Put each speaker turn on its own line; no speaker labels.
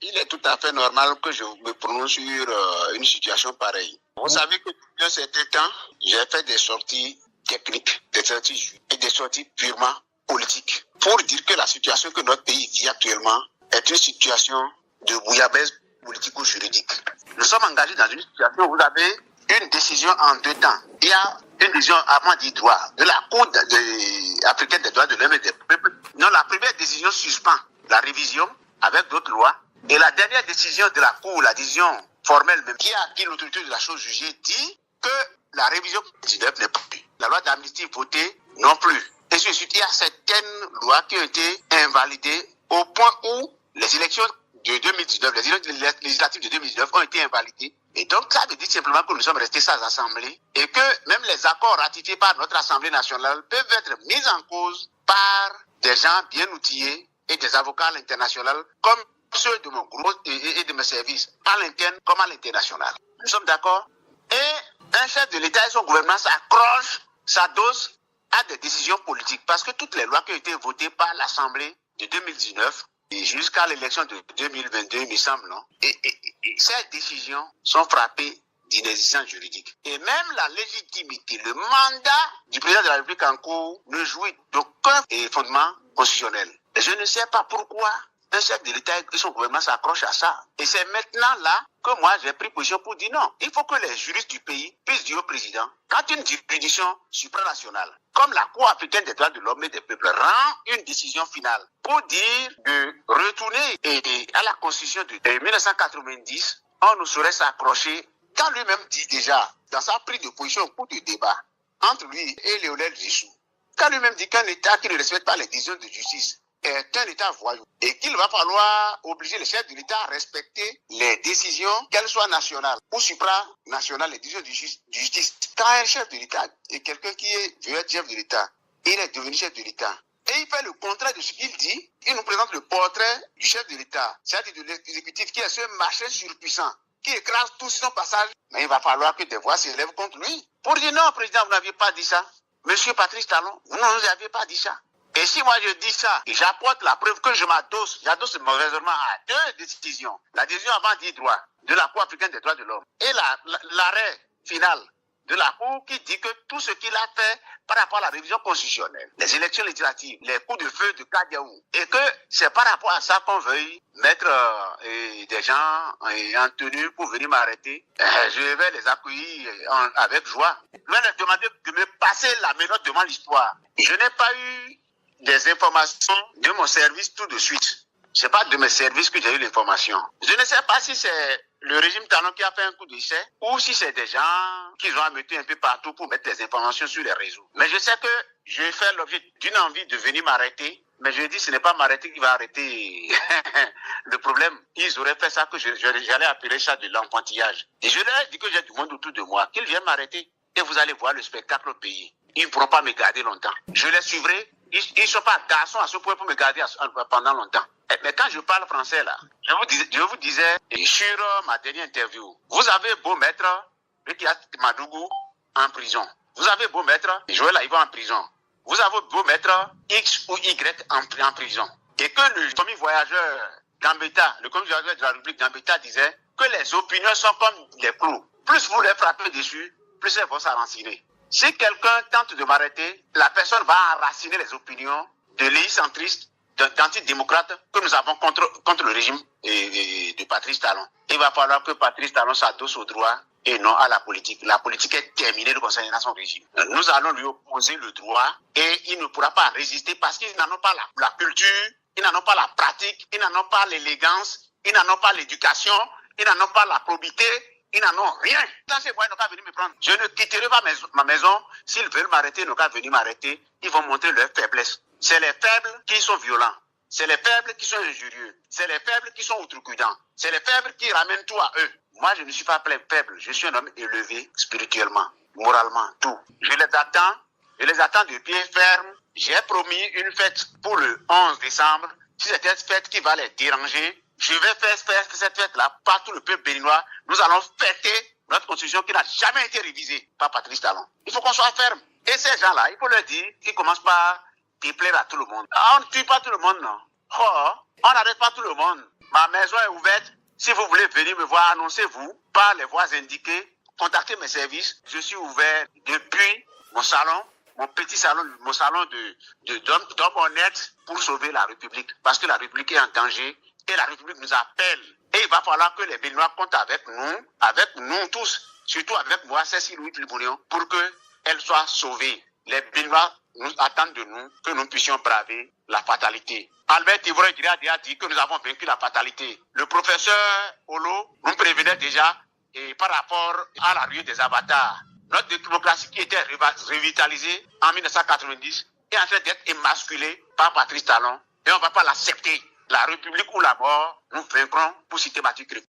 il est tout à fait normal que je me prononce sur une situation pareille. Vous savez que depuis un certain temps, j'ai fait des sorties techniques, des sorties et des sorties purement politiques pour dire que la situation que notre pays vit actuellement est une situation de bouillabaisse politico-juridique. Nous sommes engagés dans une situation où vous avez une décision en deux temps. Il y a une décision avant dit droit de la Cour africaine des droits de l'homme et des peuples. Non, la première décision suspend la révision avec d'autres lois. Et la dernière décision de la Cour, la décision formelle même, qui a acquis l'autorité de la chose jugée, dit que la révision 19 n'est pas plus. La loi d'amnistie votée non plus. Et ensuite, il y a certaines lois qui ont été invalidées au point où les élections de 2019, les élections législatives de 2019 ont été invalidées. Et donc, ça veut dire simplement que nous sommes restés sans assemblée et que même les accords ratifiés par notre Assemblée nationale peuvent être mis en cause par des gens bien outillés et des avocats à l'international comme ceux de mon groupe et de mes services, à l'interne comme à l'international. Nous sommes d'accord? Et un chef de l'État et son gouvernement s'accrochent sa dose à des décisions politiques parce que toutes les lois qui ont été votées par l'Assemblée de 2019 et jusqu'à l'élection de 2022, il me semble, non? Et ces décisions sont frappées d'inexistence juridique. Et même la légitimité, le mandat du président de la République en cours ne jouit d'aucun fondement constitutionnel. Et je ne sais pas pourquoi un chef de l'État et son gouvernement s'accrochent à ça. Et c'est maintenant là que moi j'ai pris position pour dire non. Il faut que les juristes du pays puissent dire au président, quand une juridiction supranationale, comme la Cour africaine des droits de l'homme et des peuples, rend une décision finale pour dire de retourner à la Constitution de 1990, on ne saurait s'accrocher quand lui-même dit déjà, dans sa prise de position au cours du débat, entre lui et Léonel Dissou, quand lui-même dit qu'un État qui ne respecte pas les décisions de justice est un État voyou et qu'il va falloir obliger les chefs de l'État à respecter les décisions, qu'elles soient nationales ou supranationales, les décisions de justice. Quand un chef de l'État est quelqu'un qui veut être chef de l'État, il est devenu chef de l'État. Et il fait le contraire de ce qu'il dit. Il nous présente le portrait du chef de l'État, c'est-à-dire de l'exécutif qui est ce machin surpuissant, qui écrase tout son passage. Mais il va falloir que des voix s'élèvent contre lui. Pour dire non, président, vous n'aviez pas dit ça. Monsieur Patrice Talon, vous n'aviez pas dit ça. Et si moi je dis ça, et j'apporte la preuve que j'adosse mauvaisement à deux décisions. La décision avant dit droit de la Cour africaine des droits de l'homme et l'arrêt final de la Cour qui dit que tout ce qu'il a fait par rapport à la révision constitutionnelle, les élections législatives, les coups de feu de Kadiaou, et que c'est par rapport à ça qu'on veuille mettre des gens en tenue pour venir m'arrêter, je vais les accueillir avec joie. Je vais leur demander de me passer la menotte devant l'histoire. Je n'ai pas eu des informations de mon service tout de suite. C'est pas de mes services que j'ai eu l'information. Je ne sais pas si c'est le régime Talon qui a fait un coup d'essai ou si c'est des gens qui ont amené un peu partout pour mettre des informations sur les réseaux. Mais je sais que je vais faire l'objet d'une envie de venir m'arrêter. Mais je dis, ce n'est pas m'arrêter qui va arrêter le problème. Ils auraient fait ça que j'allais appeler ça de l'enfantillage. Et je leur ai dit que j'ai du monde autour de moi, qu'ils viennent m'arrêter. Et vous allez voir le spectacle au pays. Ils ne pourront pas me garder longtemps. Je les suivrai. Ils ne sont pas garçons à ce point pour me garder pendant longtemps. Mais quand je parle français, là, je vous disais sur ma dernière interview, vous avez beau mettre Madougou en prison. Vous avez beau mettre Joël Aïvo en prison. Vous avez beau mettre X ou Y en prison. Et que le commis voyageur Gambetta, le commis voyageur de la République Gambetta disait que les opinions sont comme des clous. Plus vous les frappez dessus, plus elles vont s'enraciner. Si quelqu'un tente de m'arrêter, la personne va enraciner les opinions de l'hélicentristes, d'antidémocrates que nous avons contre le régime de Patrice Talon. Il va falloir que Patrice Talon s'adosse au droit et non à la politique. La politique est terminée concernant son régime. Nous allons lui opposer le droit et il ne pourra pas résister parce qu'ils n'en ont pas la culture, ils n'en ont pas la pratique, ils n'en ont pas l'élégance, ils n'en ont pas l'éducation, ils n'en ont pas la probité. Ils n'en ont rien. Quand ces voix, ils n'ont qu'à venir me prendre. Je ne quitterai pas ma maison. S'ils veulent m'arrêter, ils n'ont qu'à venir m'arrêter. Ils vont montrer leur faiblesse. C'est les faibles qui sont violents. C'est les faibles qui sont injurieux. C'est les faibles qui sont outrecuidants. C'est les faibles qui ramènent tout à eux. Moi, je ne suis pas faible. Je suis un homme élevé spirituellement, moralement, tout. Je les attends de pied ferme. J'ai promis une fête pour le 11 décembre. Si c'est une fête qui va les déranger, je vais faire cette fête-là par tout le peuple béninois. Nous allons fêter notre constitution qui n'a jamais été révisée par Patrice Talon. Il faut qu'on soit ferme. Et ces gens-là, il faut leur dire qu'ils commencent par déplaire à tout le monde. On ne tue pas tout le monde, non. Oh, on n'arrête pas tout le monde. Ma maison est ouverte. Si vous voulez venir me voir, annoncez-vous par les voies indiquées. Contactez mes services. Je suis ouvert depuis mon salon, mon petit salon, mon salon d'homme honnête pour sauver la République. Parce que la République est en danger et la République nous appelle. Et il va falloir que les Béninois comptent avec nous tous, surtout avec moi, Cécile Louis Plibonion, pour qu'elle soit sauvée. Les Béninois nous attendent de nous que nous puissions braver la fatalité. Albert Tivroy a dit que nous avons vaincu la fatalité. Le professeur Olo nous prévenait déjà et par rapport à la ruée des avatars. Notre démocratie qui était revitalisée en 1990 est en train d'être émasculée par Patrice Talon et on ne va pas l'accepter. La République ou la mort, nous vaincrons pour citer Mathieu Crépin.